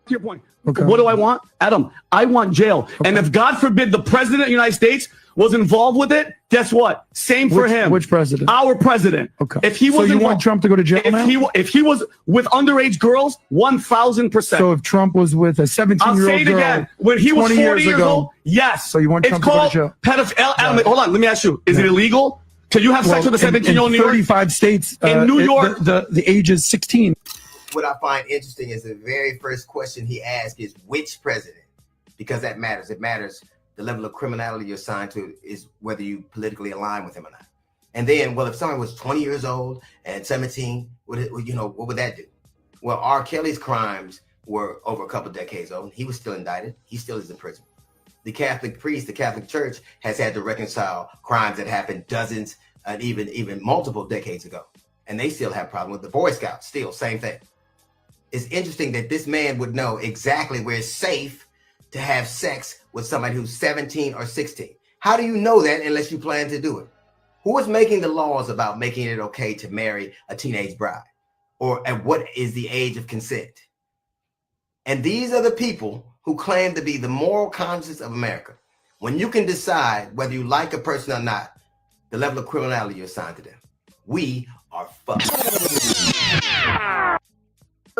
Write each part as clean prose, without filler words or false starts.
Your point. Okay. What do I want? Adam, I want jail. Okay. And if God forbid the president of the United States was involved with it, guess what? Same for him. Which president? Our president. Okay. If he was so you want Trump to go to jail now? If he was with underage girls, 1,000%. So if Trump was with a 17-year-old girl, I'll say it again. When he was 40 years old, yes. So you want Trump to go to jail? Pedophile. Right. Hold on. Let me ask you. Is it illegal? Can you have sex with a 17-year-old in New York? 35 states. In New York. The age is 16. What I find interesting is the very first question he asked is which president, because that matters. It matters. The level of criminality you're assigned to is whether you politically align with him or not. And then, well, if someone was 20 years old and 17, what would that do? Well, R. Kelly's crimes were over a couple decades old. He was still indicted. He still is in prison. The Catholic priest, the Catholic Church has had to reconcile crimes that happened dozens and even multiple decades ago. And they still have problems with the Boy Scouts. Still, same thing. It's interesting that this man would know exactly where it's safe to have sex with somebody who's 17 or 16. How do you know that unless you plan to do it? Who is making the laws about making it okay to marry a teenage bride? Or at what is the age of consent? And these are the people who claim to be the moral conscience of America. When you can decide whether you like a person or not, the level of criminality you're assigned to them. We are fucked.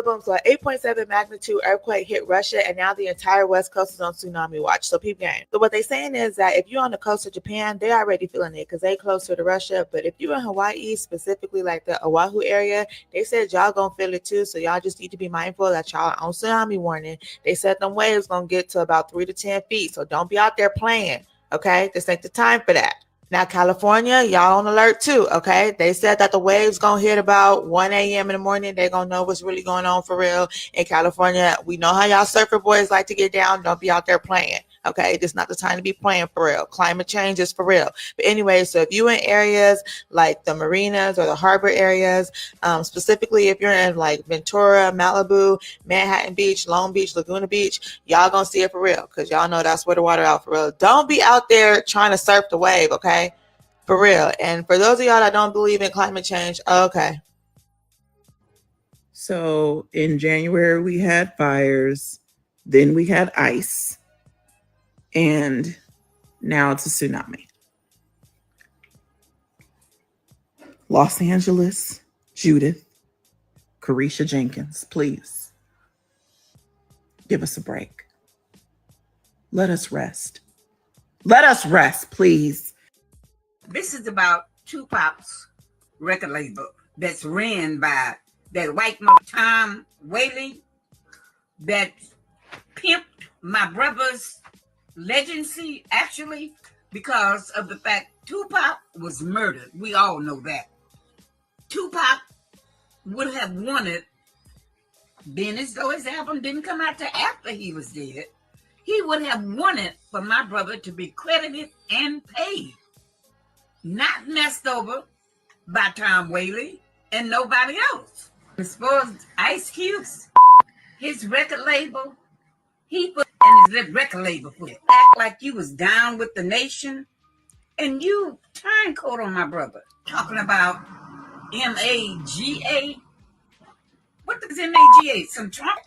So an 8.7 magnitude earthquake hit Russia, and now the entire West Coast is on tsunami watch. So peep game. So what they're saying is that if you're on the coast of Japan, they're already feeling it because they closer to Russia. But if you're in Hawaii, specifically like the Oahu area, they said y'all gonna feel it too. So y'all just need to be mindful that y'all on tsunami warning. They said them waves gonna get to about 3 to 10 feet. So don't be out there playing. Okay, this ain't the time for that. Now, California, y'all on alert too, okay? They said that the waves gonna hit about 1 a.m. in the morning. They're gonna know what's really going on for real. In California, we know how y'all surfer boys like to get down. Don't be out there playing, okay? This is not the time to be playing for real. Climate change is for real. But anyway, so if you in areas like the marinas or the harbor areas, specifically if you're in like Ventura, Malibu, Manhattan Beach, Long Beach, Laguna Beach, y'all gonna see it for real because y'all know that's where the water out for real. Don't be out there trying to surf the wave, okay? For real. And for those of y'all that don't believe in climate change, okay. So in January, we had fires, then we had ice, and now it's a tsunami. Los Angeles, Judith, Carisha Jenkins, please give us a break. Let us rest. Let us rest, please. This is about Tupac's record label that's ran by that white mother Tom Whaley that pimped my brother's legacy, actually, because of the fact Tupac was murdered. We all know that. Tupac would have wanted, being as though his album didn't come out till after he was dead, he would have wanted for my brother to be credited and paid. Not messed over by Tom Whaley and nobody else. As far as Ice Cube's, his record label, he put in his record label for it. Act like you was down with the nation, and you turncoat on my brother. Talking about MAGA. What does MAGA? Some Trump?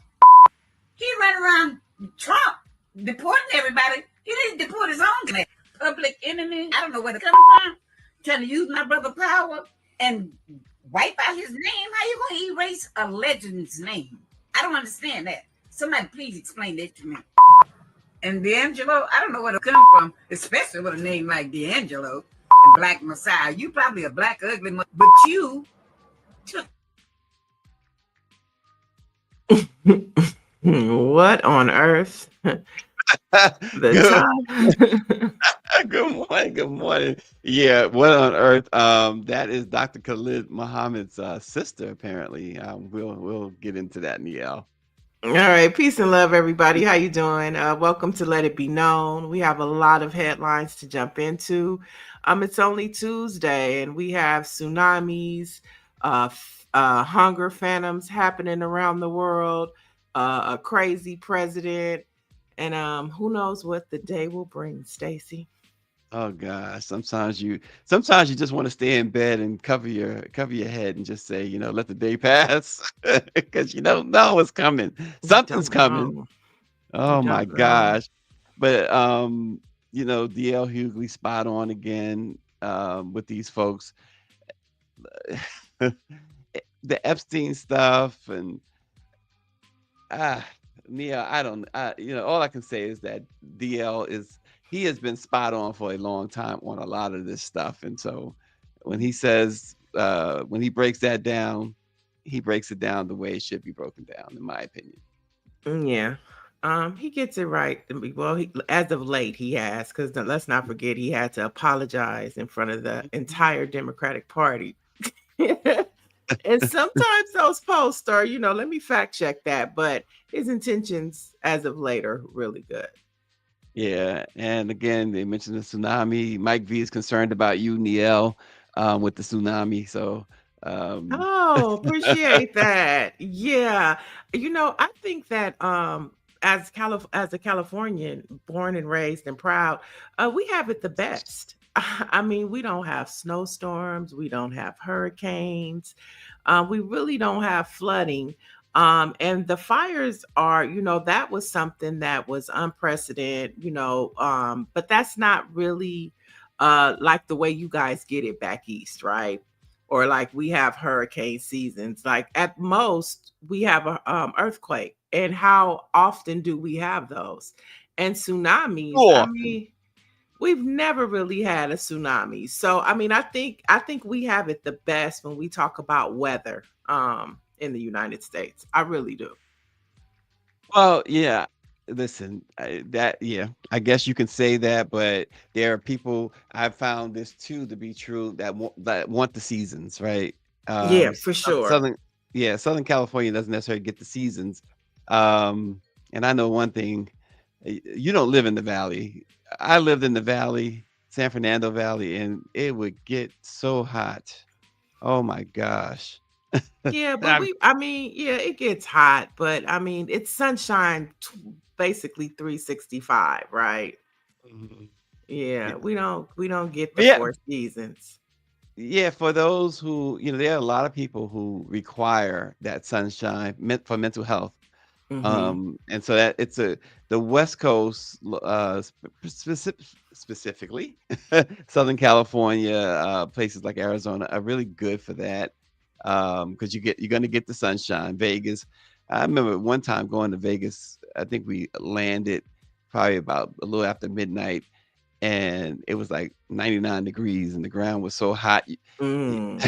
He ran around Trump deporting everybody. He didn't deport his own public enemy. I don't know where to come from. Trying to use my brother power and wipe out his name? How you gonna erase a legend's name? I don't understand that. Somebody please explain that to me. And D'Angelo, I don't know where to come from, especially with a name like D'Angelo and Black Messiah. You probably a black ugly, but you took. What on earth? Good morning. Yeah, what on earth? That is Dr. Khalid Muhammad's sister, apparently. We'll get into that, Niel. All right, peace and love, everybody. How you doing? Welcome to Let It Be Known. We have a lot of headlines to jump into. It's only Tuesday, and we have tsunamis, hunger phantoms happening around the world, a crazy president, and who knows what the day will bring, Stacy. Oh gosh, sometimes you just want to stay in bed and cover your head and just say, let the day pass because you don't know what's coming. Something's Don't coming. know. Oh You my don't know. gosh. But DL Hughley spot on again with these folks. The Epstein stuff and Nia, all I can say is that he has been spot on for a long time on a lot of this stuff. And so when he says, when he breaks that down, he breaks it down the way it should be broken down, in my opinion. Yeah. He gets it right. Well, as of late, he has, because let's not forget he had to apologize in front of the entire Democratic Party. And sometimes those posts are, let me fact check that, but his intentions as of late are really good. Yeah. And again, they mentioned the tsunami. Mike V is concerned about you, Niel, with the tsunami. So Oh, appreciate that. Yeah. I think that as a Californian, born and raised and proud, we have it the best. I mean, we don't have snowstorms, we don't have hurricanes, we really don't have flooding. And the fires are, that was something that was unprecedented, but that's not really like the way you guys get it back east, right? Or like we have hurricane seasons. Like at most, we have a earthquake. And how often do we have those? And tsunamis, I mean, we've never really had a tsunami. So I mean, I think we have it the best when we talk about weather in the United States. I really do. Well, yeah. Listen, I guess you can say that, but there are people. I've found this too to be true that want the seasons, right? Yeah, for sure. Southern California doesn't necessarily get the seasons. And I know one thing: you don't live in the valley. I lived in the valley, San Fernando Valley, and it would get so hot. Oh my gosh. Yeah, but it gets hot, but I mean, it's sunshine basically 365, right? Mhm. Yeah, Yeah. we don't get the Yeah, four seasons. yeah, for those who, there are a lot of people who require that sunshine meant for mental health. Hmm. And so that the West Coast, specifically Southern California, places like Arizona are really good for that. Because you're going to get the sunshine. Vegas, I remember one time going to Vegas. I think we landed probably about a little after midnight, and it was like 99 degrees, and the ground was so hot. Mm.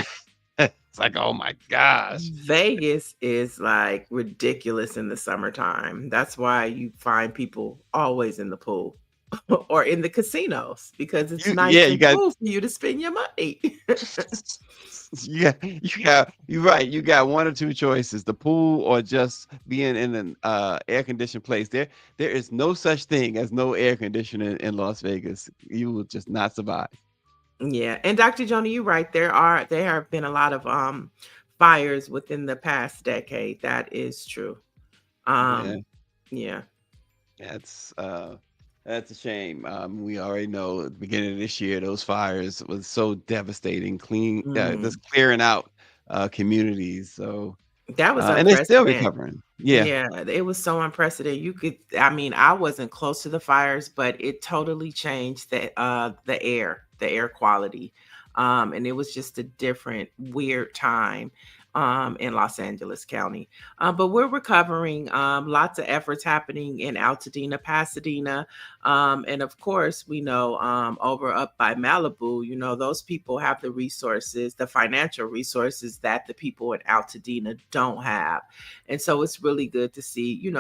It's like, oh my gosh. Vegas is like ridiculous in the summertime. That's why you find people always in the pool or in the casinos because it's nice You and got cool for you to spend your money. you're right. You got one or two choices: the pool or just being in an air conditioned place. There is no such thing as no air conditioning in Las Vegas. You will just not survive. Yeah, and Dr. Joni, you're right. There have been a lot of fires within the past decade. That is true. Yeah, Yeah. that's a shame. We already know at the beginning of this year those fires was so devastating, just clearing out communities. So That was and they're still unprecedented. recovering. Yeah. Yeah, it was so unprecedented. I mean, I wasn't close to the fires, but it totally changed the air quality. And it was just a different weird time in Los Angeles County. But we're recovering. Lots of efforts happening in Altadena, Pasadena. And of course, we know over up by Malibu, those people have the resources, the financial resources that the people in Altadena don't have. And so it's really good to see,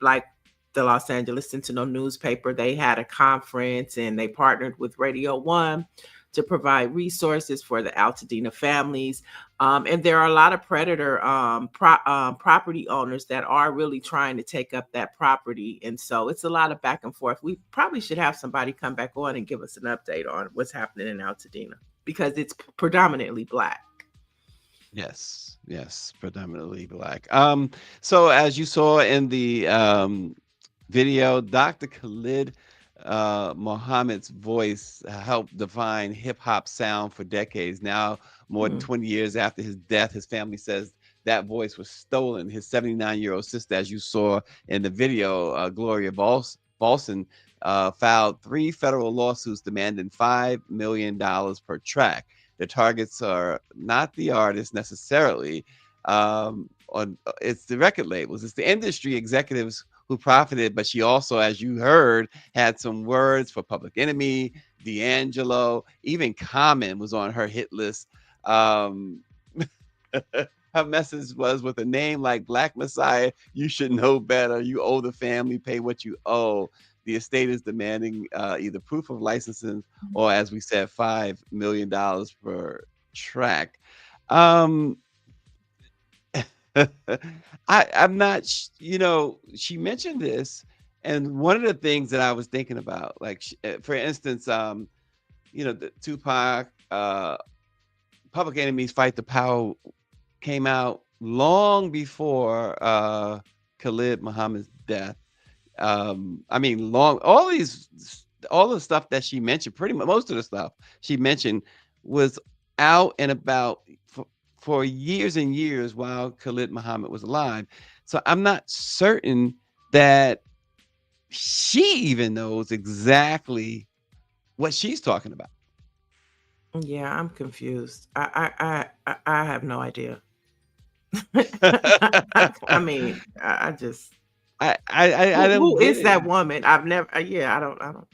like the Los Angeles Sentinel newspaper, they had a conference and they partnered with Radio One to provide resources for the Altadena families. And there are a lot of predator property owners that are really trying to take up that property. And so it's a lot of back and forth. We probably should have somebody come back on and give us an update on what's happening in Altadena, because it's predominantly Black. Yes, predominantly Black. So as you saw in the video, Dr. Khalid Muhammad's voice helped define hip hop sound for decades. Now, more than 20 years after his death, his family says that voice was stolen. His 79-year-old sister, as you saw in the video, Gloria Balson, filed 3 federal lawsuits demanding $5 million per track. The targets are not the artists necessarily, it's the record labels, it's the industry executives who profited. But she also, as you heard, had some words for Public Enemy, D'Angelo, even Common was on her hit list. Her message was, with a name like Black Messiah, you should know better. You owe the family, pay what you owe. The estate is demanding either proof of licensing or, as we said, $5 million per track. I'm not, she mentioned this, and one of the things that I was thinking about, like, for instance, the Tupac, Public Enemy's Fight the Power came out long before Khalid Muhammad's death. All the stuff that she mentioned, pretty much most of the stuff she mentioned was out and about for years and years while Khalid Muhammad was alive. So I'm not certain that she even knows exactly what she's talking about. Yeah, I'm confused. I have no idea. I mean, I just. Who is that woman? I've never. I don't.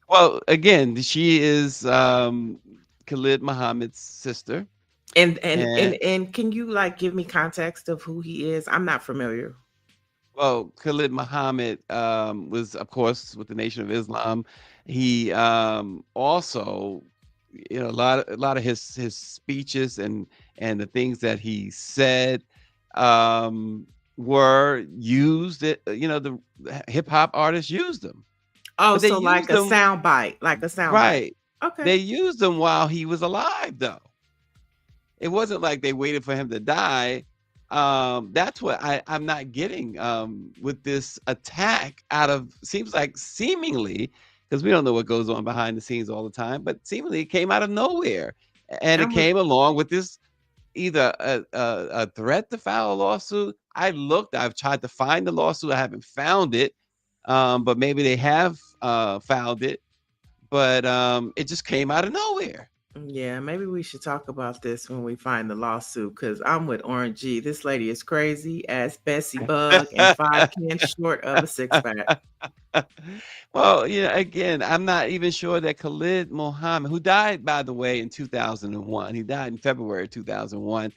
Well, again, she is Khalid Muhammad's sister. And can you give me context of who he is? I'm not familiar. Well, Khalid Muhammad was, of course, with the Nation of Islam. He also, a lot of his speeches and the things that he said were used. The hip hop artists used them. Oh, so like a sound bite, right? Okay. They used them while he was alive, though. It wasn't like they waited for him to die. That's what I'm not getting with this attack seemingly, because we don't know what goes on behind the scenes all the time, but seemingly it came out of nowhere, and it came along with this either a threat to file a lawsuit. I've tried to find the lawsuit, I haven't found it, but maybe they have filed it, but it just came out of nowhere. Yeah, maybe we should talk about this when we find the lawsuit, because I'm with Orange G. This lady is crazy as Bessie Bug and 5 cans short of a 6-pack. Well, again, I'm not even sure that Khalid Muhammad, who died, by the way, in 2001, he died in February 2001,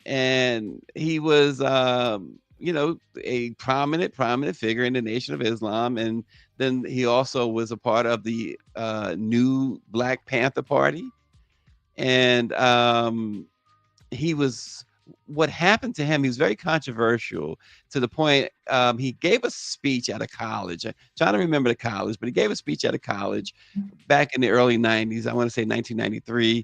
and he was, a prominent figure in the Nation of Islam, and then he also was a part of the new Black Panther Party, and what happened to him, he was very controversial to the point he gave a speech at a college. I'm trying to remember the college, but he gave a speech at a college back in the early 90s. I want to say 1993.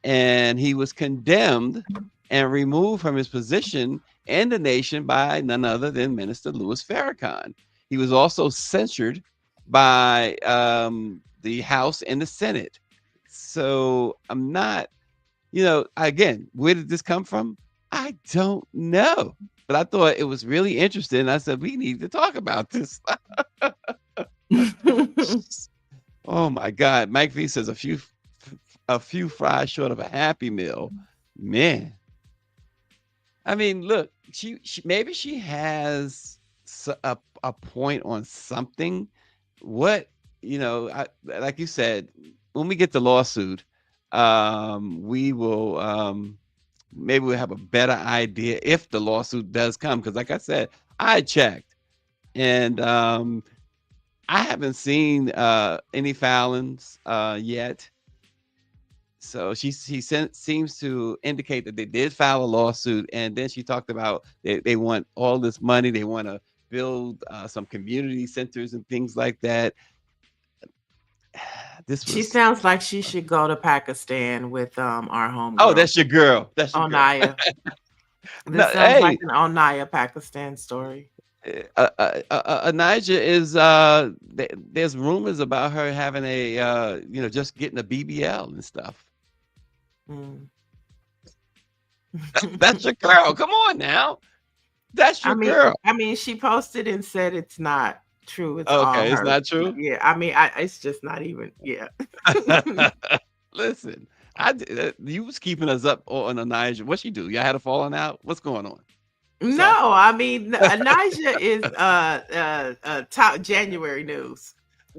And he was condemned and removed from his position in the nation by none other than Minister Louis Farrakhan. He was also censured by the House and the Senate. So I'm not, again, where did this come from? I don't know, but I thought it was really interesting. I said, we need to talk about this. Oh my God. Mike V says a few fries short of a Happy Meal. Man. I mean, look, she maybe she has a point on something. What, like you said, when we get the lawsuit, we will, maybe we'll have a better idea if the lawsuit does come. Because like I said, I checked, and I haven't seen any filings yet. So seems to indicate that they did file a lawsuit, and then she talked about they want all this money. They want to build some community centers and things like that. This She was sounds like she should go to Pakistan with our home oh, girl, that's your girl. That's your girl. Onaya. No, This sounds like hey, an Onaya Pakistan story. Anijah is there's rumors about her having a just getting a BBL and stuff. Mm. That's your girl. Come on now. That's your girl. I mean, she posted and said it's not true. It's all Okay, it's her. not true. Yeah, I mean, it's just not even. Yeah. Listen, you was keeping us up on Anijah. What she do? Y'all had a falling out? What's going on? No, I mean, Anijah is top January news.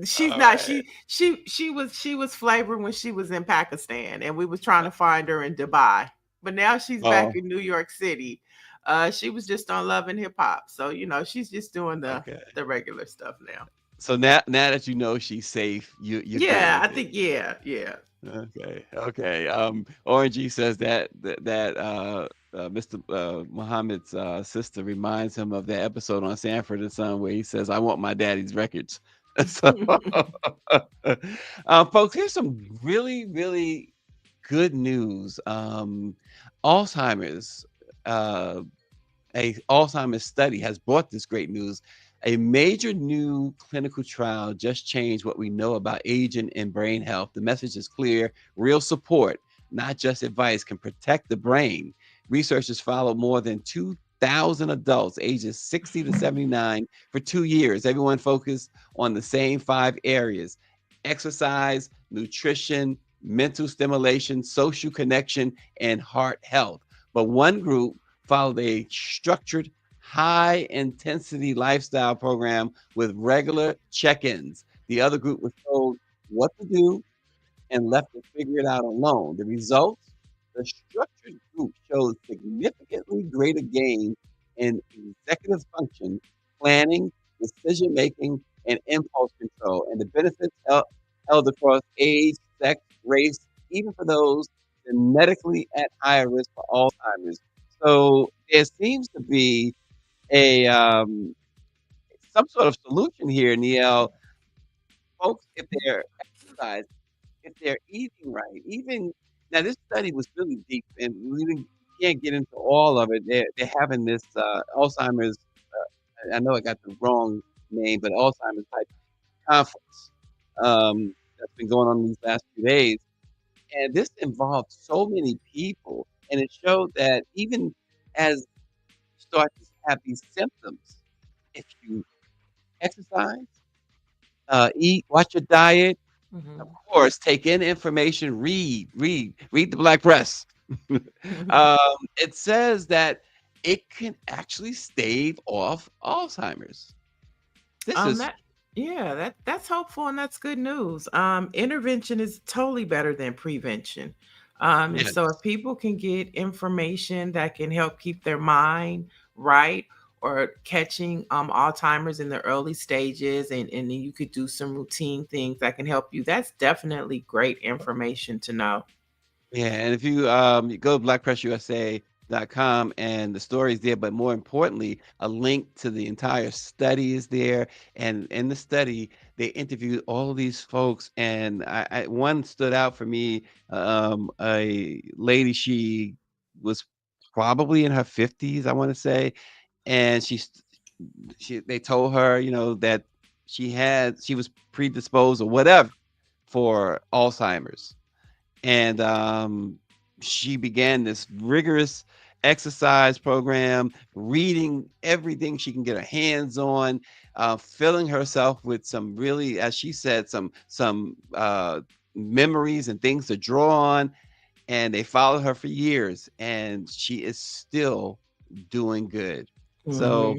She's All not. right. She was flavoring when she was in Pakistan, and we was trying to find her in Dubai. But now she's back in New York City. She was just on Love and Hip Hop, so she's just doing the regular stuff now. So now that you know she's safe, you yeah, I think yeah. Okay. Orangey says that Mr. Muhammad's sister reminds him of that episode on Sanford and Son where he says, "I want my daddy's records." So, folks, here's some really, really good news. Alzheimer's, a Alzheimer's study has brought this great news. A major new clinical trial just changed what we know about aging and brain health. The message is clear. Real support, not just advice, can protect the brain. Researchers followed more than 2,000 adults ages 60 to 79 for 2 years. Everyone focused on the same 5 areas: exercise, nutrition, mental stimulation, social connection, and heart health. But one group followed a structured, high-intensity lifestyle program with regular check-ins. The other group was told what to do and left to figure it out alone. The results? The structured group showed significantly greater gains in executive function, planning, decision-making, and impulse control. And the benefits held across age, sex, race, even for those genetically at higher risk for Alzheimer's. So there seems to be some sort of solution here, Neil. Folks, if they're exercising, if they're eating right, even now, this study was really deep, and we can't get into all of it. They're having this Alzheimer's. I know I got the wrong name, but Alzheimer's type conference that's been going on these last few days, and this involved so many people, and it showed that even as you start to have these symptoms, if you exercise, eat, watch your diet, of course, take in information, read the Black Press. It says that it can actually stave off Alzheimer's. That's hopeful, and that's good news. Intervention is totally better than prevention. And so if people can get information that can help keep their mind right, or catching Alzheimer's in the early stages, and then you could do some routine things that can help you, that's definitely great information to know. Yeah, and if you go to blackpressusa.com, and the story is there, but more importantly, a link to the entire study is there. And in the study, they interviewed all of these folks, and one stood out for me. A lady, she was probably in her 50s, I want to say, and they told her, that she was predisposed or whatever for Alzheimer's. And she began this rigorous exercise program, reading everything she can get her hands on, filling herself with some really, as she said, some memories and things to draw on. And they followed her for years, and she is still doing good. So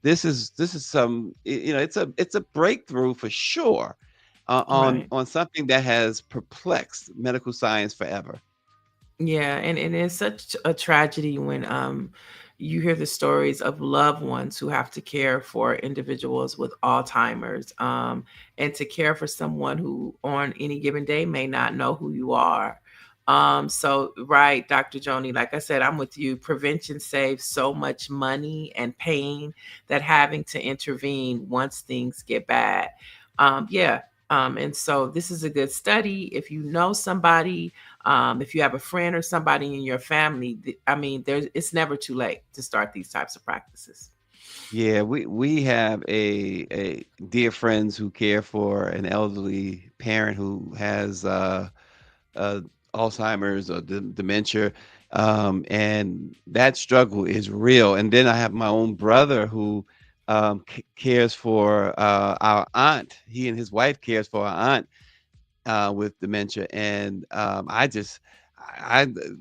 this is some, it's a breakthrough for sure. On something that has perplexed medical science forever. Yeah, and it's such a tragedy when you hear the stories of loved ones who have to care for individuals with Alzheimer's, and to care for someone who on any given day may not know who you are. So right, Dr. Joni, like I said, I'm with you. Prevention saves so much money and pain that having to intervene once things get bad. Yeah. And so this is a good study. If you know somebody, if you have a friend or somebody in your family, it's never too late to start these types of practices. Yeah, we have a dear friends who care for an elderly parent who has uh, Alzheimer's or dementia, and that struggle is real. And then I have my own brother who cares for our aunt. He and his wife cares for our aunt with dementia, and I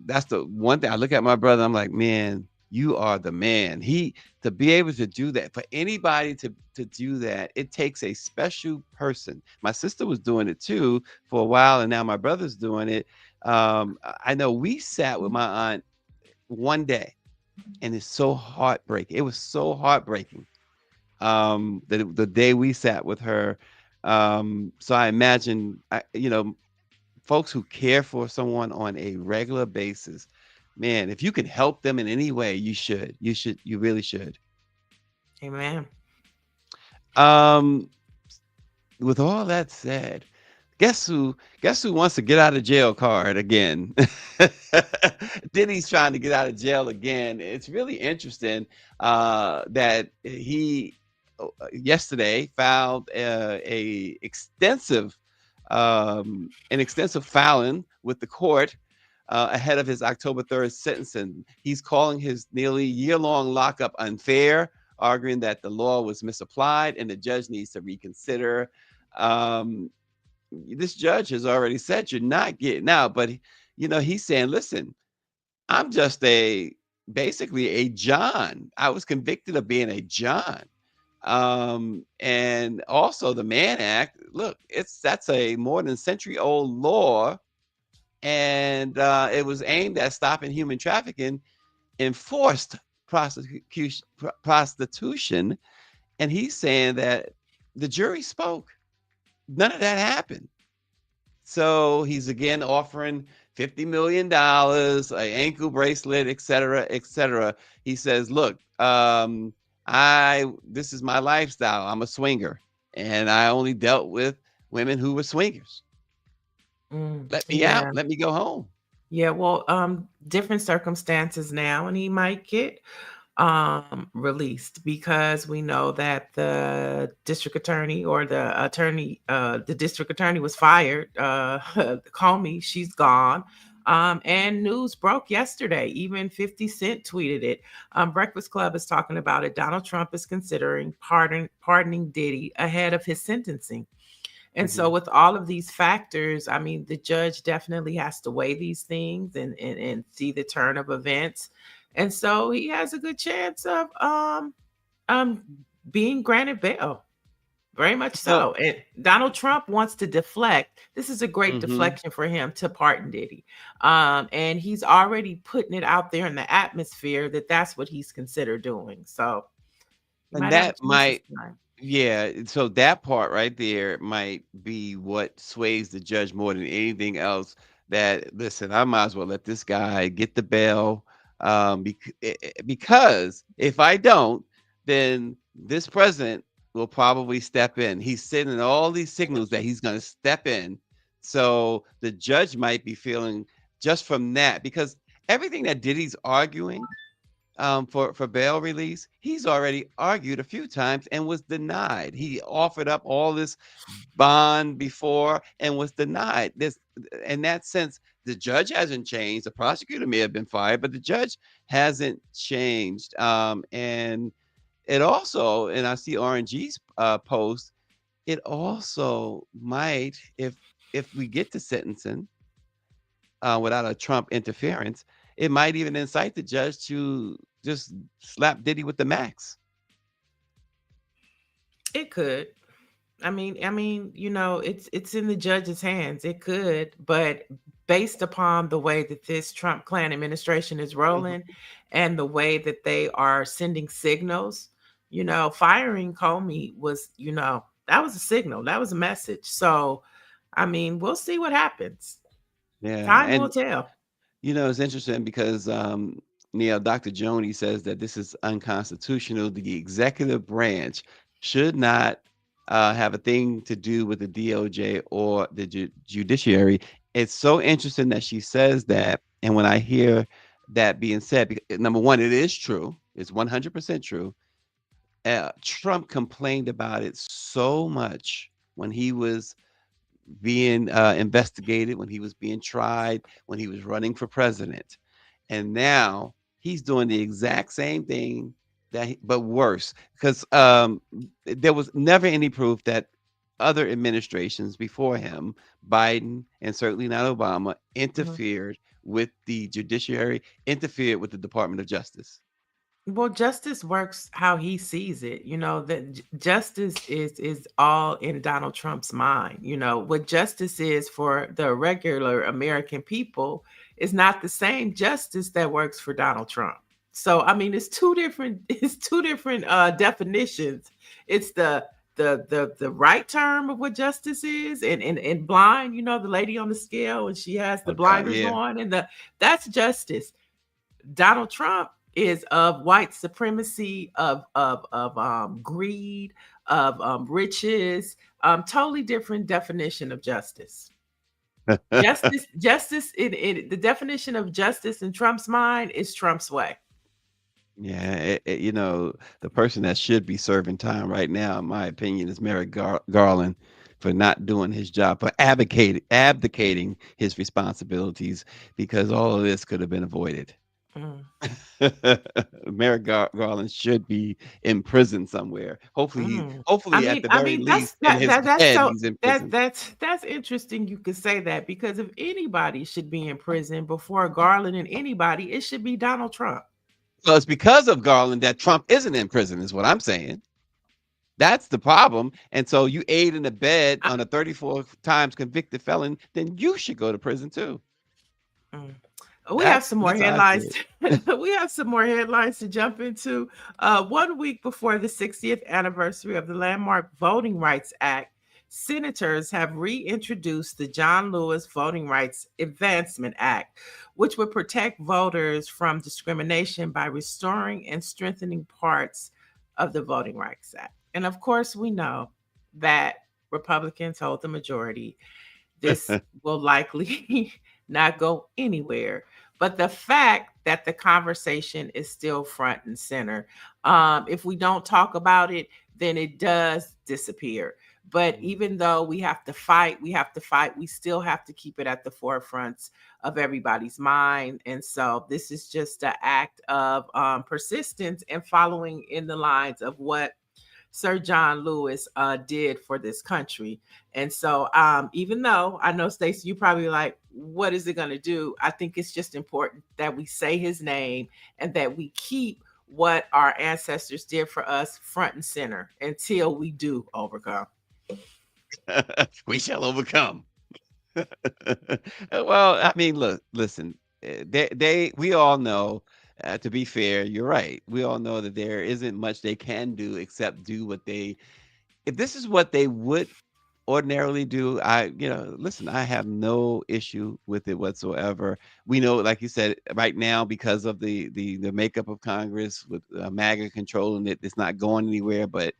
that's the one thing I look at my brother. I'm like, man, you are the man. To be able to do that for anybody to do that, it takes a special person. My sister was doing it too for a while, and now my brother's doing it. I know we sat with my aunt one day, and it's so heartbreaking. It was so heartbreaking. The day we sat with her. So I imagine, folks who care for someone on a regular basis, man, if you can help them in any way, you should. You really should. Amen. With all that said, guess who wants to get out of jail card again? Diddy's trying to get out of jail again. It's really interesting that he yesterday filed an extensive filing with the court ahead of his October 3rd sentencing. He's calling his nearly year-long lockup unfair, arguing that the law was misapplied and the judge needs to reconsider. This judge has already said you're not getting out, but he's saying, listen, I'm just basically a John. I was convicted of being a John. And also the Mann Act, look, that's a more than century-old law, and it was aimed at stopping human trafficking, enforced prostitution, and he's saying that the jury spoke. None of that happened. So he's again offering $50 million, an ankle bracelet, et cetera, et cetera. He says, look, this is my lifestyle. I'm a swinger, and I only dealt with women who were swingers. Let me out. Let me go home. Yeah, well, different circumstances now, and he might get released because we know that the district attorney or the district attorney was fired. Comey, she's gone. And news broke yesterday. Even 50 Cent tweeted it. Breakfast Club is talking about it. Donald Trump is considering pardoning Diddy ahead of his sentencing. And so with all of these factors, I mean, the judge definitely has to weigh these things and see the turn of events. And so he has a good chance of being granted bail. Very much so. And Donald Trump wants to deflect. This is a great deflection for him to pardon Diddy. And he's already putting it out there in the atmosphere that that's what he's considered doing. So and that might, yeah. So that part right there might be what sways the judge more than anything else. That, listen, I might as well let this guy get the bail. Because if I don't, then this president will probably step in. He's sending all these signals that he's going to step in. So the judge might be feeling just from that, because everything that Diddy's arguing for bail release, he's already argued a few times and was denied. He offered up all this bond before and was denied. In that sense, the judge hasn't changed. The prosecutor may have been fired, but the judge hasn't changed. And it also, and I see RNG's post, it also might, if we get to sentencing without a Trump interference, it might even incite the judge to just slap Diddy with the max. It could. I mean, it's in the judge's hands. It could, but based upon the way that this Trump Klan administration is rolling and the way that they are sending signals, firing Comey was, that was a signal. That was a message. So, I mean, we'll see what happens. Yeah, Time will and tell. it's interesting because Neil, Dr. Joni says that this is unconstitutional. The executive branch should not have a thing to do with the DOJ or the judiciary. It's so interesting that she says that, and when I hear that being said, number one, it is true. It's 100% true. Trump complained about it so much when he was being investigated, when he was being tried, when he was running for president. And now he's doing the exact same thing but worse, because there was never any proof that other administrations before him, Biden and certainly not Obama, interfered with the judiciary, interfered with the Department of Justice. Well, justice works how he sees it. That justice is all in Donald Trump's mind. What justice is for the regular American people is not the same justice that works for Donald Trump. So, I mean, it's two different definitions. It's the right term of what justice is, and blind, the lady on the scale, and she has the blinders yeah. on, and that's justice. Donald Trump is of white supremacy, of greed, of riches, totally different definition of justice. Justice in the definition of justice in Trump's mind is Trump's way. Yeah, the person that should be serving time right now, in my opinion, is Merrick Garland, for not doing his job, for abdicating his responsibilities, because all of this could have been avoided. Merrick Garland should be in prison somewhere. Hopefully, at the very least, in his head, he's in prison. That's interesting. You could say that, because if anybody should be in prison before Garland and anybody, it should be Donald Trump. Well, it's because of Garland that Trump isn't in prison, is what I'm saying. That's the problem. And so you aid and abet on a 34 times convicted felon, then you should go to prison too. We have some more headlines. We have some more headlines to jump into. 1 week before the 60th anniversary of the landmark Voting Rights Act, senators have reintroduced the John Lewis Voting Rights Advancement Act, which would protect voters from discrimination by restoring and strengthening parts of the Voting Rights Act. And of course, we know that Republicans hold the majority. This will likely not go anywhere. But the fact that the conversation is still front and center, if we don't talk about it, then it does disappear. But even though we have to fight, we still have to keep it at the forefront of everybody's mind. And so this is just an act of persistence and following in the lines of what Sir John Lewis did for this country. And so even though I know, Stacey, you probably like, what is it going to do? I think it's just important that we say his name and that we keep what our ancestors did for us front and center until we do overcome. We shall overcome. Well, I mean, listen, we all know, to be fair, you're right. We all know that there isn't much they can do except do if this is what they would ordinarily do, listen, I have no issue with it whatsoever. We know, like you said, right now, because of the makeup of Congress with MAGA controlling it, it's not going anywhere. But,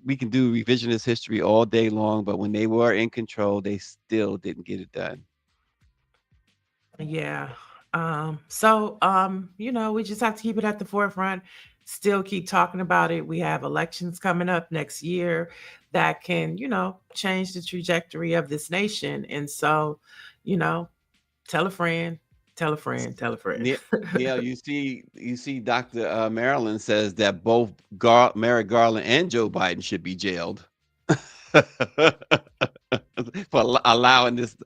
we can do revisionist history all day long, but when they were in control, they still didn't get it done. Yeah. So, we just have to keep it at the forefront, still keep talking about it. We have elections coming up next year that can, change the trajectory of this nation. And so, tell a friend, tell a friend, tell a friend. Yeah, you see Dr. Maryland says that both Merrick Garland and Joe Biden should be jailed. For allowing this,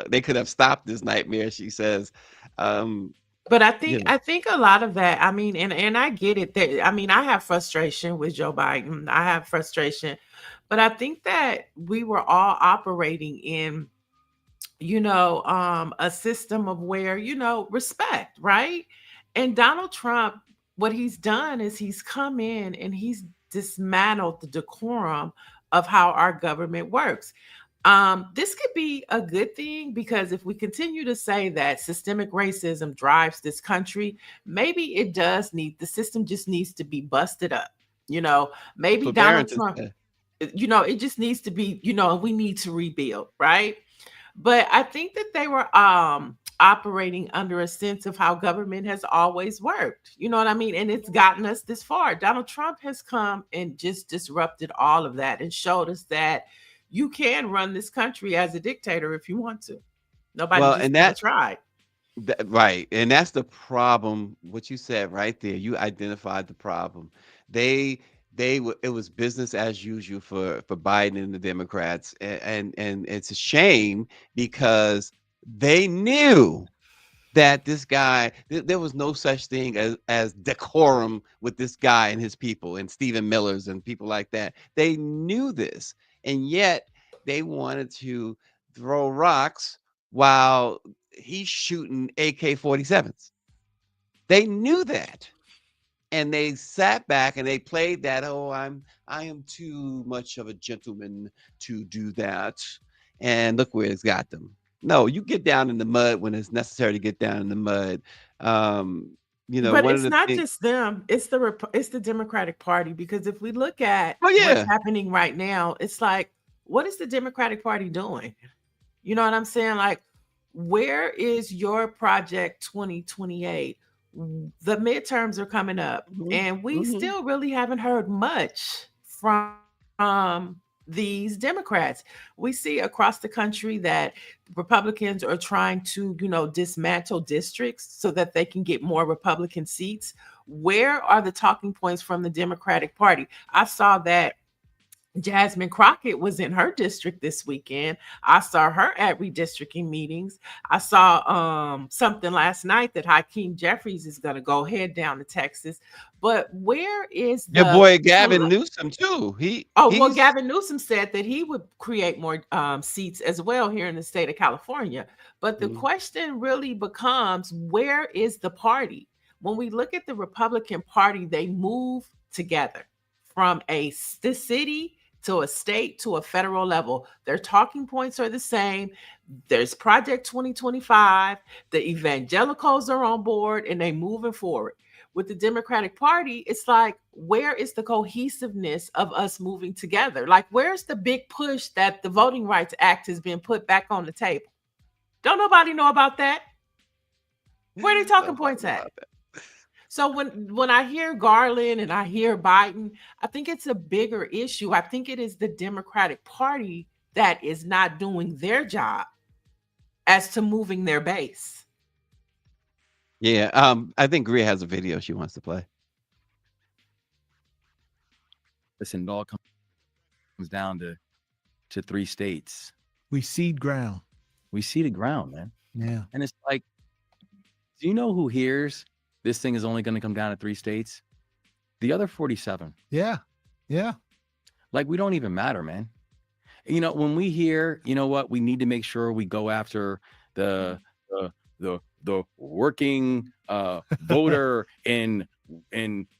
they could have stopped this nightmare, she says. But I think a lot of that, I mean, and I get it. I have frustration with Joe Biden. I have frustration, but I think that we were all operating in, a system of where, respect, right? And Donald Trump, what he's done is he's come in and he's dismantled the decorum of how our government works. This could be a good thing because if we continue to say that systemic racism drives this country, maybe it does need the system just needs to be busted up. You know, maybe So Donald Barrington Trump, said. you know, it just needs to be, you know, we need to rebuild, right? But I think that they were operating under a sense of how government has always worked. You know what I mean? And it's gotten us this far. Donald Trump has come and just disrupted all of that and showed us that you can run this country as a dictator if you want to. Nobody Well, just and ever that tried. Right. And that's the problem. What you said right there, you identified the problem. They it was business as usual for Biden and the Democrats. And it's a shame because they knew that this guy there was no such thing as decorum with this guy and his people and Stephen Miller's and people like that. They knew this, and yet they wanted to throw rocks while he's shooting AK-47s. They knew that, and they sat back and they played that, oh, I am too much of a gentleman to do that, and look where it's got them. No, you get down in the mud when it's necessary to get down in the mud. You know, But one of it's the not things. just them, it's the Democratic Party. Because if we look at Oh what's yeah, happening right now, it's like, what is the Democratic Party doing? You know what I'm saying? Like, where is your Project 2028? The midterms are coming up, and we still really haven't heard much from these Democrats. We see across the country that Republicans are trying to, you know, dismantle districts so that they can get more Republican seats. Where are the talking points from the Democratic Party? I saw that Jasmine Crockett was in her district this weekend. I saw her at redistricting meetings. I saw something last night that Hakeem Jeffries is going to go head down to Texas. But where is your the boy Gavin Newsom too. Oh, well, He's Gavin Newsom said that he would create more seats as well here in the state of California. But the question really becomes, where is the party? When we look at the Republican Party, they move together from the city to a state to a federal level. Their talking points are the same. There's Project 2025. The evangelicals are on board and they moving forward. With the Democratic Party, it's like, where is the cohesiveness of us moving together? Like, where's the big push that the Voting Rights Act has been put back on the table? Don't nobody know about that. Where are they talking points at? So when I hear Garland and I hear Biden, I think it's a bigger issue. I think it is the Democratic Party that is not doing their job as to moving their base. Yeah, I think Greer has a video she wants to play. Listen, it all comes down to 3 states. We cede ground. We ceded ground, man. Yeah. And it's like, do you know who hears this thing is only going to come down to 3 states? The other 47. Yeah. Yeah. Like, we don't even matter, man. You know, when we hear, you know what, we need to make sure we go after the working voter in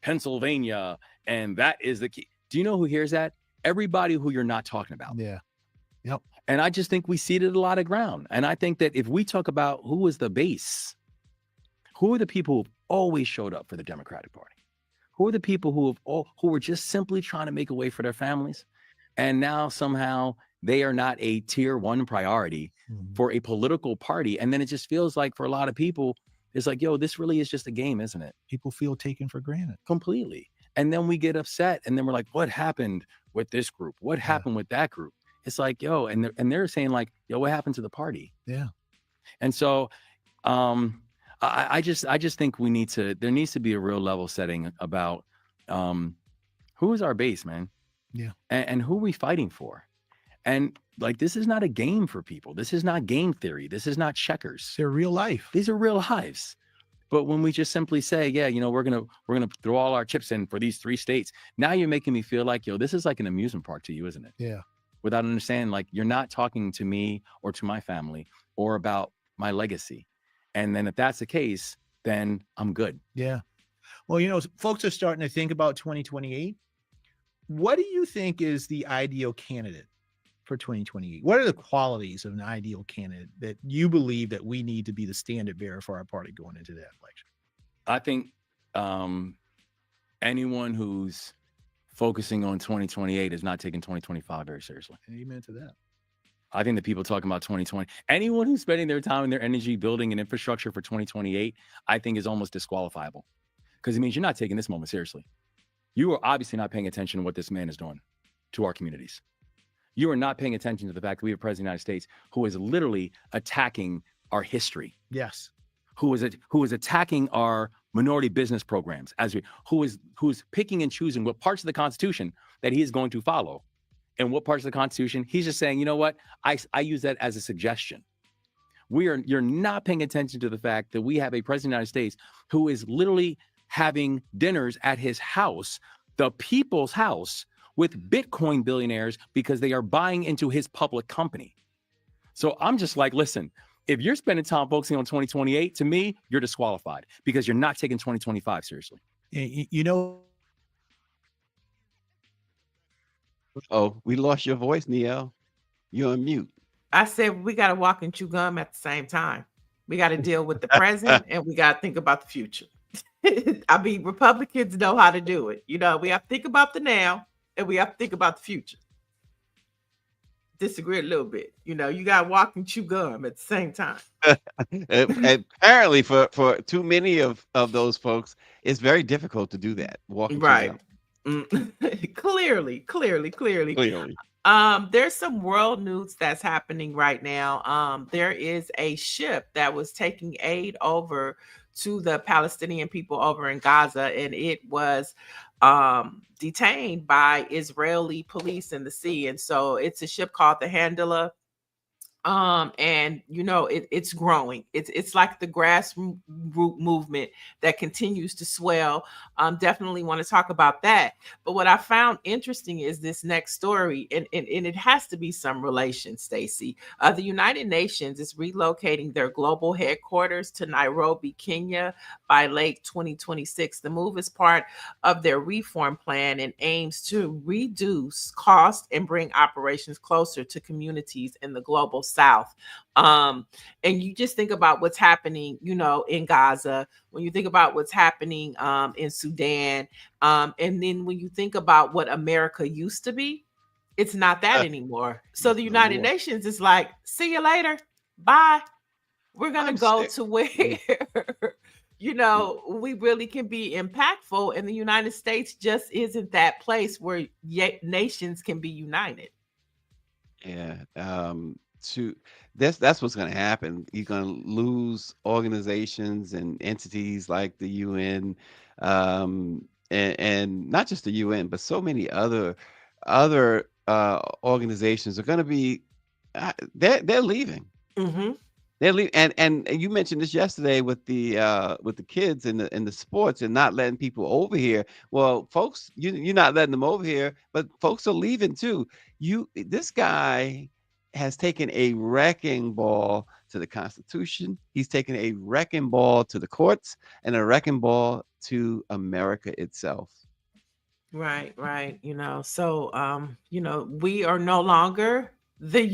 Pennsylvania, and that is the key. Do you know who hears that? Everybody who you're not talking about. Yeah. Yep. And I just think we ceded a lot of ground. And I think that if we talk about who was the base, who are the people who've always showed up for the Democratic Party? Who are the people who were just simply trying to make a way for their families? And now somehow they are not a tier 1 priority for a political party. And then it just feels like for a lot of people, it's like, yo, this really is just a game, isn't it? People feel taken for granted. Completely. And then we get upset and then we're like, what happened with this group? What happened with that group? It's like, yo, and they're saying like, yo, what happened to the party? Yeah. And so I just think there needs to be a real level setting about who is our base, man. Yeah. And who are we fighting for? And like, this is not a game for people. This is not game theory. This is not checkers. They're real life. These are real lives. But when we just simply say, yeah, you know, we're gonna throw all our chips in for these 3 states, now you're making me feel like, yo, this is like an amusement park to you, isn't it? Yeah. Without understanding, like, you're not talking to me or to my family or about my legacy. And then if that's the case, then I'm good. Yeah. Well, you know, folks are starting to think about 2028. What do you think is the ideal candidate for 2028? What are the qualities of an ideal candidate that you believe that we need to be the standard bearer for our party going into that election? I think anyone who's focusing on 2028 is not taking 2025 very seriously. Amen to that. I think the people talking about 2020, anyone who's spending their time and their energy building an infrastructure for 2028, I think is almost disqualifiable, because it means you're not taking this moment seriously. You are obviously not paying attention to what this man is doing to our communities. You are not paying attention to the fact that we have a president of the United States who is literally attacking our history. Yes. Who is attacking our minority business programs, who is picking and choosing what parts of the Constitution that he is going to follow, and what parts of the Constitution he's just saying, you know what, I use that as a suggestion. You're not paying attention to the fact that we have a president of the United States who is literally having dinners at his house, the people's house, with Bitcoin billionaires because they are buying into his public company. So I'm just like, listen, if you're spending time focusing on 2028, to me, you're disqualified because you're not taking 2025 seriously. You know, Oh, we lost your voice, Niel. You're on mute. I said we got to walk and chew gum at the same time. We got to deal with the present and we got to think about the future. I mean, Republicans know how to do it. You know, we have to think about the now and we have to think about the future. Disagree a little bit. You know, you got to walk and chew gum at the same time. Apparently, for too many of those folks, it's very difficult to do that. Walking Right. Clearly. There's some world news that's happening right now. There is a ship that was taking aid over to the Palestinian people over in Gaza, and it was detained by Israeli police in the sea. And so it's a ship called the Handela. And you know, it's growing. It's like the grassroots movement that continues to swell. Definitely want to talk about that. But what I found interesting is this next story, and it has to be some relation, Stacey. The United Nations is relocating their global headquarters to Nairobi, Kenya by late 2026. The move is part of their reform plan and aims to reduce cost and bring operations closer to communities in the global South. And you just think about what's happening, you know, in Gaza, when you think about what's happening in Sudan, and then when you think about what America used to be, it's not that anymore. So the United Nations is like, see you later. Bye. We're going to go to where, you know, we really can be impactful. And the United States just isn't that place where nations can be united. Yeah. That's what's going to happen. You're going to lose organizations and entities like the UN, and not just the UN, but so many other organizations are going to be they're leaving. Mm-hmm. They're leaving, and you mentioned this yesterday with the kids in the sports and not letting people over here. Well, folks, you're not letting them over here, but folks are leaving too. This guy has taken a wrecking ball to the Constitution. He's taken a wrecking ball to the courts and a wrecking ball to America itself. Right. You know, so you know, we are no longer the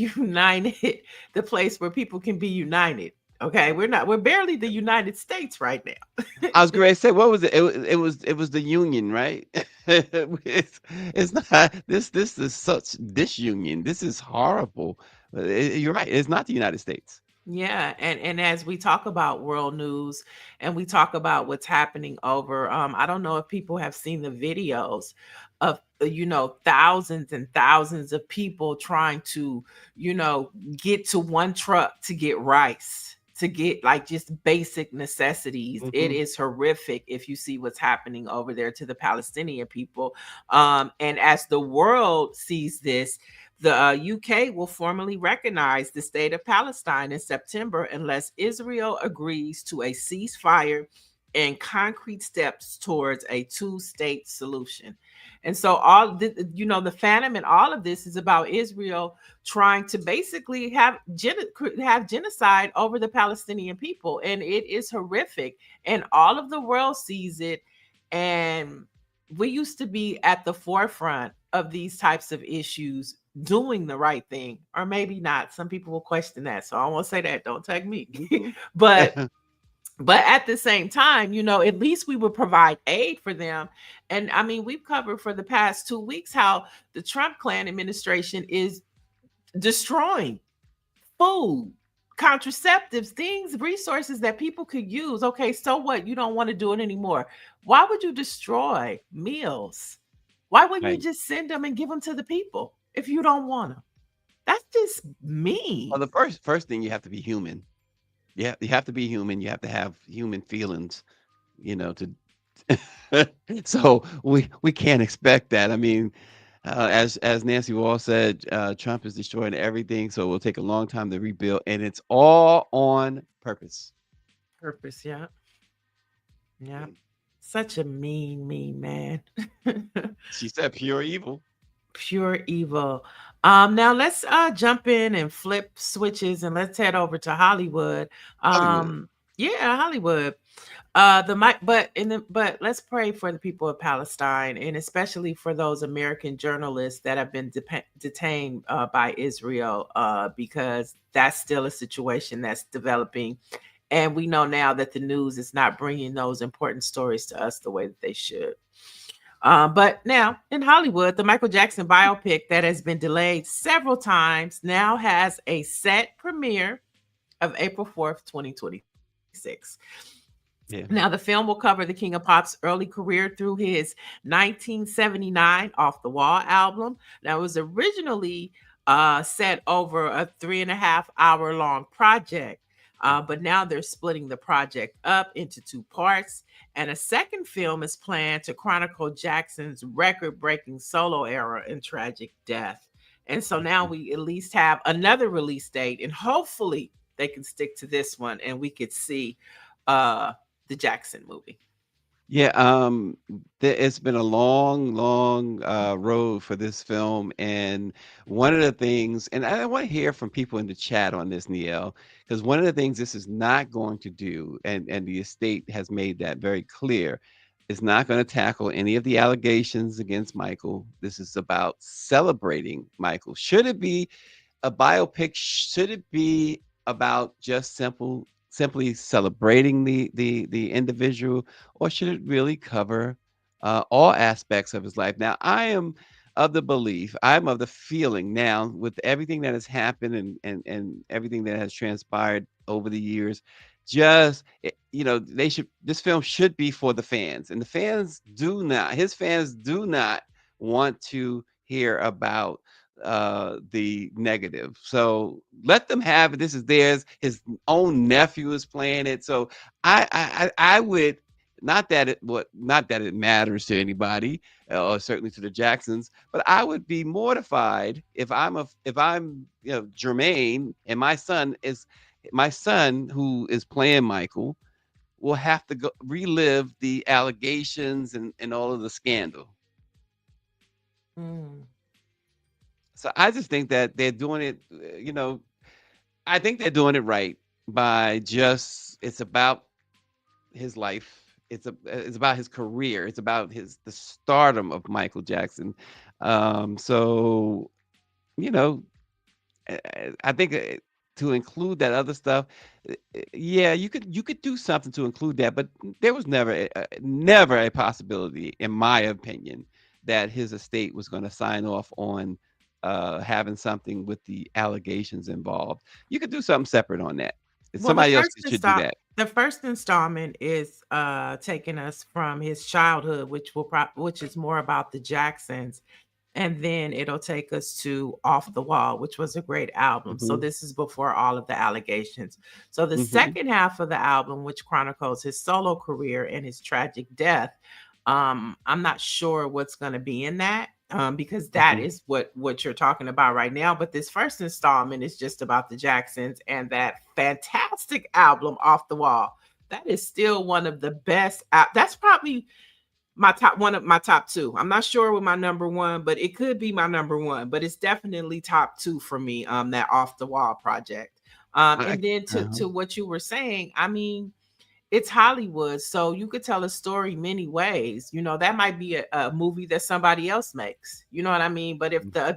the place where people can be united. Okay, we're barely the United States right now. I was going to say, what was it? It was the Union, right? It's not this is such disunion. This is horrible. You're right. It's not the United States. Yeah, and as we talk about world news and we talk about what's happening over, I don't know if people have seen the videos of, you know, thousands and thousands of people trying to, you know, get to one truck to get rice, to get like just basic necessities. Mhm. It is horrific if you see what's happening over there to the Palestinian people. And as the world sees this, the UK will formally recognize the state of Palestine in September unless Israel agrees to a ceasefire and concrete steps towards a two-state solution. And so all the, you know, the phantom and all of this is about Israel trying to basically have genocide over the Palestinian people. And it is horrific. And all of the world sees it. And we used to be at the forefront of these types of issues doing the right thing, or maybe not. Some people will question that, so I won't say that. Don't tag me. Mhm. But at the same time, at least we would provide aid for them. And I mean, we've covered for the past 2 weeks how the Trump clan administration is destroying food, contraceptives, things, resources that people could use. Okay, so what? You don't want to do it anymore. Why would you destroy meals? Why wouldn't you Right. just send them and give them to the people if you don't want them? That's just mean. Well, the first thing, you have to be human. You have to be human. You have to have human feelings, to so we can't expect that. I mean, as Nancy Wall said, Trump is destroying everything, so it will take a long time to rebuild, and it's all on purpose. Purpose, yeah. Yeah. Such a mean man. She said pure evil. Pure evil. Now let's jump in and flip switches and let's head over to Hollywood. Hollywood. Yeah, Hollywood. But let's pray for the people of Palestine, and especially for those American journalists that have been detained by Israel, because that's still a situation that's developing. And we know now that the news is not bringing those important stories to us the way that they should. But now in Hollywood, the Michael Jackson biopic that has been delayed several times now has a set premiere of April 4th, 2026. Yeah. Now, the film will cover the King of Pop's early career through his 1979 Off the Wall album. Now, it was originally set over a 3.5-hour long project. But now they're splitting the project up into 2 parts. And a second film is planned to chronicle Jackson's record-breaking solo era and tragic death. And so now we at least have another release date, and hopefully they can stick to this one and we could see the Jackson movie. Yeah, it's been a long, long road for this film, and one of the things, and I want to hear from people in the chat on this, Niel, because one of the things this is not going to do, and the estate has made that very clear, is not going to tackle any of the allegations against Michael. This is about celebrating Michael. Should it be a biopic? Should it be about just simply celebrating the individual, or should it really cover all aspects of his life? Now, I am of the feeling now, with everything that has happened and everything that has transpired over the years, this film should be for the fans, and his fans do not want to hear about the negative. So let them have it. This is theirs. His own nephew is playing it. So I would, not that it matters to anybody, or certainly to the Jacksons, but I would be mortified if I'm Jermaine, and my son who is playing Michael will have to go relive the allegations and all of the scandal. So I just think that they're doing it, I think they're doing it right by it's about his life. It's about his career. It's about the stardom of Michael Jackson. So, I think to include that other stuff, yeah, you could do something to include that, but there was never a possibility, in my opinion, that his estate was going to sign off on having something with the allegations involved. You could do something separate on that. Somebody else should do that. The first installment is taking us from his childhood, which is more about the Jacksons, and then it'll take us to Off the Wall, which was a great album. So this is before all of the allegations. So the second half of the album, which chronicles his solo career and his tragic death, I'm not sure what's going to be in that. Because that is what you're talking about right now. But this first installment is just about the Jacksons and that fantastic album, Off the Wall. That is still one of the best. That's probably one of my top 2. I'm not sure with my number 1, but it could be my number 1. But it's definitely top 2 for me. That Off the Wall project. And then to what you were saying, I mean, it's Hollywood, so you could tell a story many ways. That might be a movie that somebody else makes. You know what I mean? But if the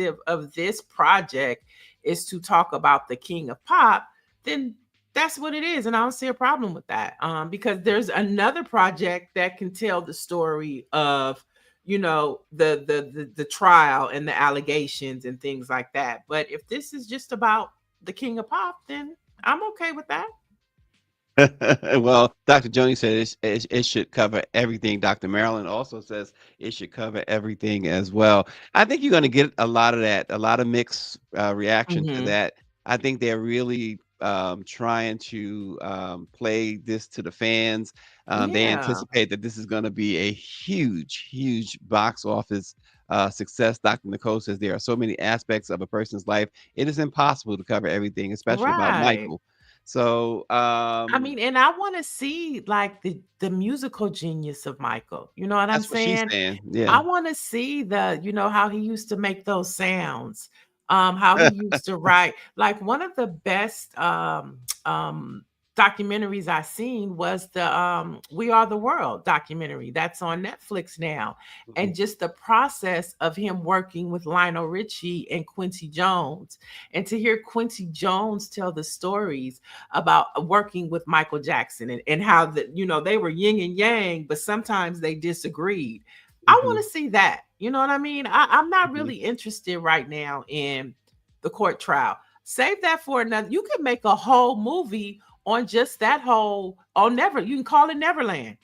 objective of this project is to talk about the king of pop, then that's what it is. And I don't see a problem with that. Because there's another project that can tell the story of, you know, the trial and the allegations and things like that. But if this is just about the king of pop, then I'm okay with that. Well, Dr. Joni said it should cover everything. Dr. Marilyn also says it should cover everything as well. I think you're going to get a lot of that, a lot of mixed reaction to Mhm. that. I think they're really trying to play this to the fans. They Yeah. anticipate that this is going to be a huge, huge box office success. Dr. Nicole says there are so many aspects of a person's life. It is impossible to cover everything, especially about Right. Michael. So, I mean, and I want to see like the musical genius of Michael. You know what I'm that's what she's saying? saying. I Yeah. want to see the, you know, how he used to make those sounds. How he used to write. Like one of the best documentaries I seen was the We Are the World documentary that's on Netflix now. And just the process of him working with Lionel Richie and Quincy Jones. And to hear Quincy Jones tell the stories about working with Michael Jackson and how you know, they were yin and yang, but sometimes they disagreed. I want to see that. You know what I mean? I'm not really interested right now in the court trial. Save that for another. You can make a whole movie on just that whole, you can call it Neverland.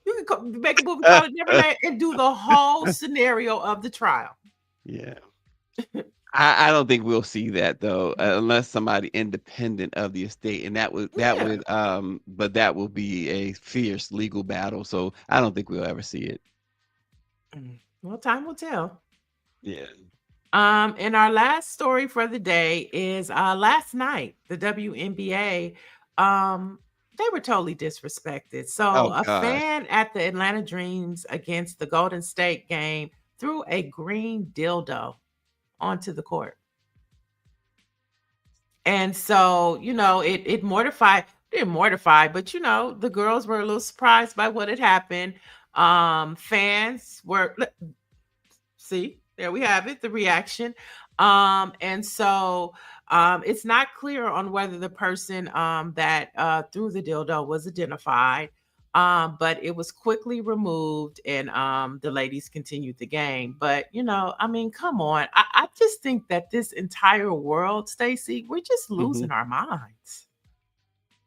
You can make a movie called it Neverland and do the whole scenario of the trial. Yeah. I don't think we'll see that though, unless somebody independent of the estate, and that would but that will be a fierce legal battle. So I don't think we'll ever see it. Well, time will tell. Yeah. And our last story for the day is last night, the WNBA, they were totally disrespected. So Oh a gosh. fan at the Atlanta Dreams against the Golden State game threw a green dildo onto the court. And so, you know, it didn't mortify, but you know, the girls were a little surprised by what had happened. Fans were, see, there we have it, the reaction. And so it's not clear on whether the person that threw the dildo was identified. But it was quickly removed and the ladies continued the game. But you know, I mean, come on. I just think that this entire world, Stacey, we're just losing our minds.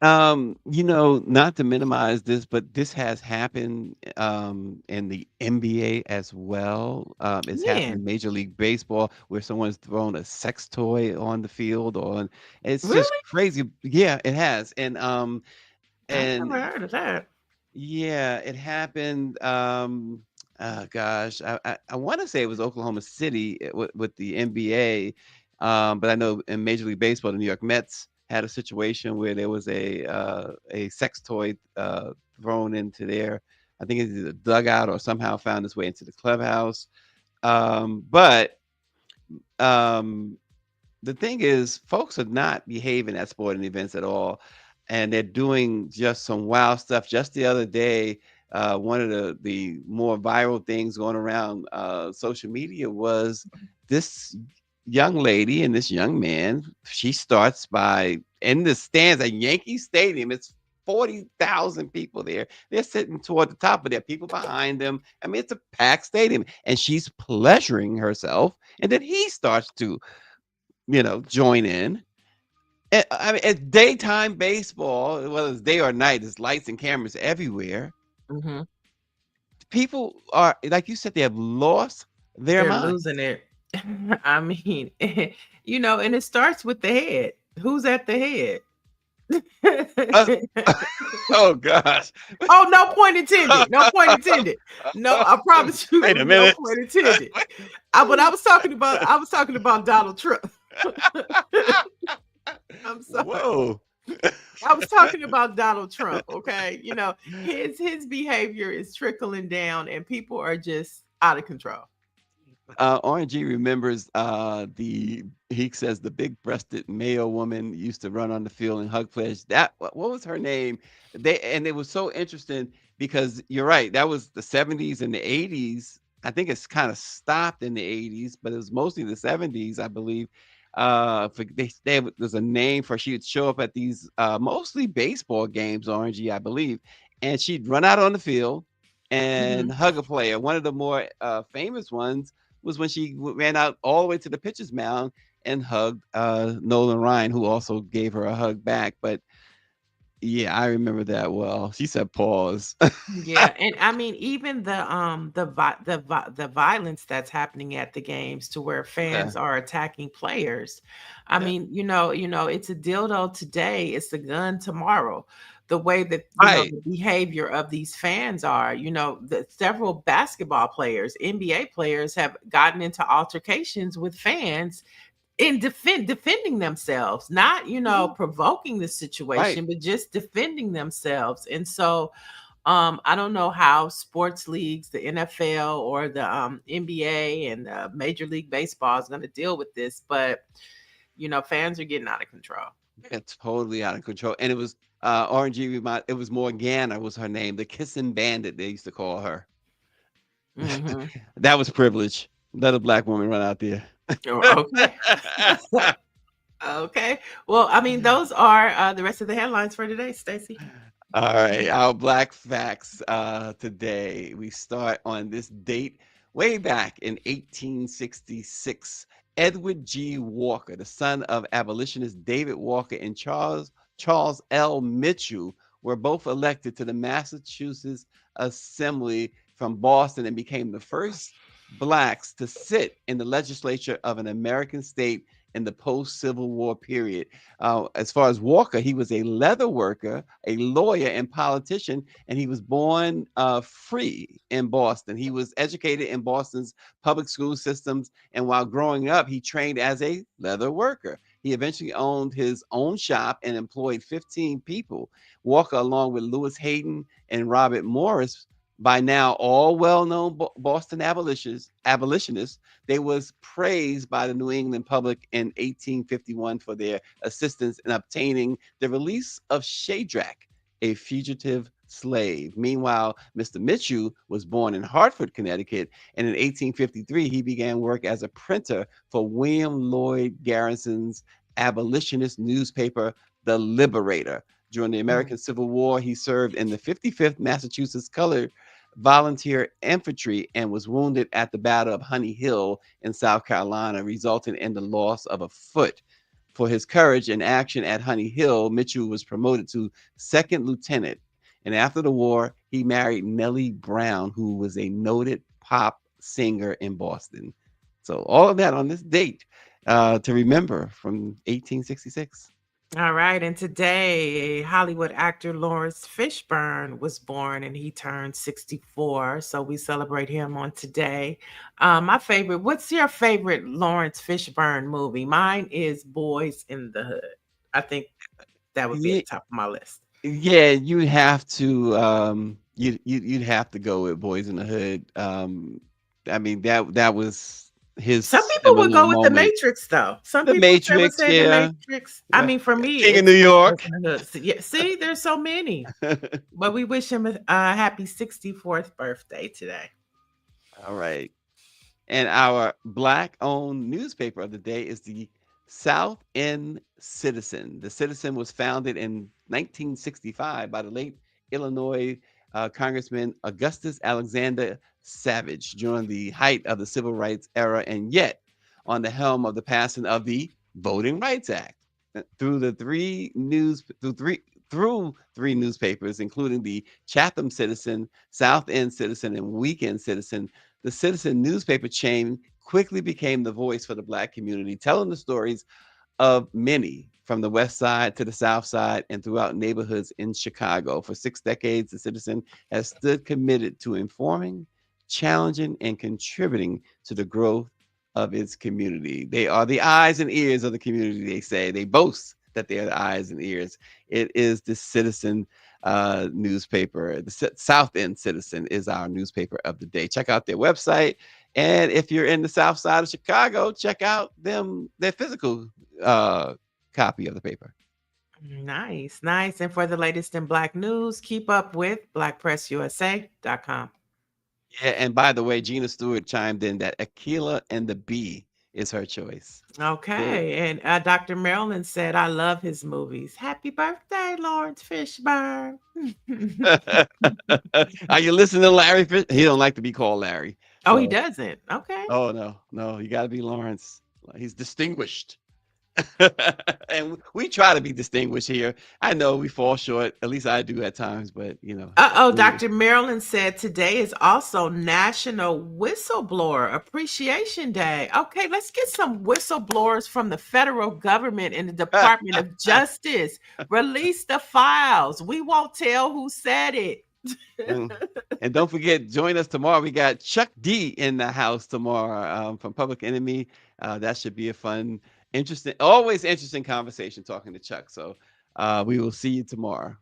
You know, not to minimize this, but this has happened in the NBA as well. It's happened in Man, Major League Baseball where someone's thrown a sex toy on the field, or it's just really? crazy. Yeah, it has. And I never and heard of that. yeah, it happened. Gosh, I want to say it was Oklahoma City with the NBA, but I know in Major League Baseball, the New York Mets had a situation where there was a sex toy thrown into their, I think it's a dugout, or somehow found its way into the clubhouse. But the thing is, folks are not behaving at sporting events at all, and they're doing just some wild stuff. Just the other day, one of the more viral things going around social media was this young lady and this young man. She starts by, in the stands at Yankee Stadium, it's 40,000 people there. They're sitting toward the top, but there are people behind them. I mean, it's a packed stadium, and she's pleasuring herself, and then he starts to, you know, join in. I mean, it's daytime baseball, whether it's day or night, there's lights and cameras everywhere. Mm-hmm. People are, like you said, they have lost their They're mind. losing it. I mean, you know, and it starts with the head. Who's at the head? Oh gosh. Oh, no point intended. No point intended. No, I promise you, Wait a no minute. point intended. But I was talking about Donald Trump. I'm sorry. Whoa. I was talking about Donald Trump. Okay, you know, his behavior is trickling down, and people are just out of control. RNG remembers he says the big-breasted Mayo woman used to run on the field and hug players. That, what was her name? And it was so interesting because you're right, that was the 70s and the 80s, I think it's kind of stopped in the 80s, but it was mostly the 70s, I believe. There's a name for she would show up at these mostly baseball games, Orangey, I believe, and she'd run out on the field and hug a player. One of the more famous ones was when she ran out all the way to the pitcher's mound and hugged Nolan Ryan, who also gave her a hug back. But yeah, I remember that well. She said pause. Yeah, and I mean, even the violence that's happening at the games to where Yeah. fans are attacking players. I Yeah. mean, it's a dildo today, it's a gun tomorrow. The way that Right. the behavior of these fans are, the several basketball players, NBA players have gotten into altercations with fans in defending themselves, not provoking the Right. situation, but just defending themselves. And so I don't know how sports leagues, the NFL or the NBA and Major League Baseball is going to deal with this, but fans are getting out of control. It's totally out of control. And it was RNG, it was Morgana was her name, the kissing bandit they used to call her. Mhm. That was privilege. Let a black woman run out there. Okay. Okay. Well, I mean, those are the rest of the headlines for today, Stacey. All right, our black facts today. We start on this date way back in 1866. Edward G. Walker, the son of abolitionist David Walker and Charles L. Mitchell, were both elected to the Massachusetts Assembly from Boston and became the first blacks to sit in the legislature of an American state in the post-Civil War period. As far as Walker, he was a leather worker, a lawyer, and politician, and he was born free in Boston. He was educated in Boston's public school systems, and while growing up, he trained as a leather worker. He eventually owned his own shop and employed 15 people. Walker, along with Lewis Hayden and Robert Morris, by now all well-known Boston abolitionists, they was praised by the New England public in 1851 for their assistance in obtaining the release of Shadrach, a fugitive slave. Meanwhile, Mr. Mitchell was born in Hartford, Connecticut, and in 1853 he began work as a printer for William Lloyd Garrison's abolitionist newspaper, The Liberator. During the American Civil War, he served in the 55th Massachusetts Colored Volunteer Infantry and was wounded at the Battle of Honey Hill in South Carolina, resulting in the loss of a foot. For his courage and action at Honey Hill, Mitchell was promoted to second lieutenant. And after the war, he married Nellie Brown, who was a noted pop singer in Boston. So all of that on this date to remember from 1866. All right. And today, Hollywood actor Lawrence Fishburne was born and he turned 64. So we celebrate him on today. What's your favorite Lawrence Fishburne movie? Mine is Boys in the Hood. I think that would be at the top of my list. Yeah, you'd have to you'd have to go with Boys in the Hood. I mean that was his. Some people would go with moment. The Matrix, though. Some The people Matrix, say yeah. The Matrix. I mean, for me, King of it's New York. Boys in the Hood. So, yeah, see, there's so many. But we wish him a happy 64th birthday today. All right. And our black-owned newspaper of the day is the South End Citizen. The Citizen was founded in 1965 by the late Illinois Congressman Augustus Alexander Savage during the height of the Civil Rights era, and yet on the helm of the passing of the Voting Rights Act. Through three newspapers, including the Chatham Citizen, South End Citizen, and Weekend Citizen, the Citizen newspaper chain quickly became the voice for the Black community, telling the stories of many from the West Side to the South Side and throughout neighborhoods in Chicago. For 6 decades, the Citizen has stood committed to informing, challenging, and contributing to the growth of its community. They are the eyes and ears of the community, they say. They boast that they are the eyes and ears. It is the Citizen newspaper. The South End Citizen is our newspaper of the day. Check out their website. And if you're in the South Side of Chicago, check out their physical copy of the paper. Nice, nice. And for the latest in Black news, keep up with blackpressusa.com. Yeah, and by the way, Gina Stewart chimed in that Aquila and the Bee is her choice. Okay. And Dr. Marilyn said, I love his movies. Happy birthday, Lawrence Fishburne. Are you listening to Larry? He don't like to be called Larry. Oh, he So- doesn't. Okay. Oh no, you got to be Lawrence. He's distinguished. And we try to be distinguished here. I know we fall short. At least I do at times, but you know. Dr. Marilyn said today is also National Whistleblower Appreciation Day. Okay, let's get some whistleblowers from the federal government and the Department of Justice. Release the files. We won't tell who said it. And don't forget, join us tomorrow. We got Chuck D in the house tomorrow from Public Enemy. That should be a fun, always interesting conversation talking to Chuck. So we will see you tomorrow.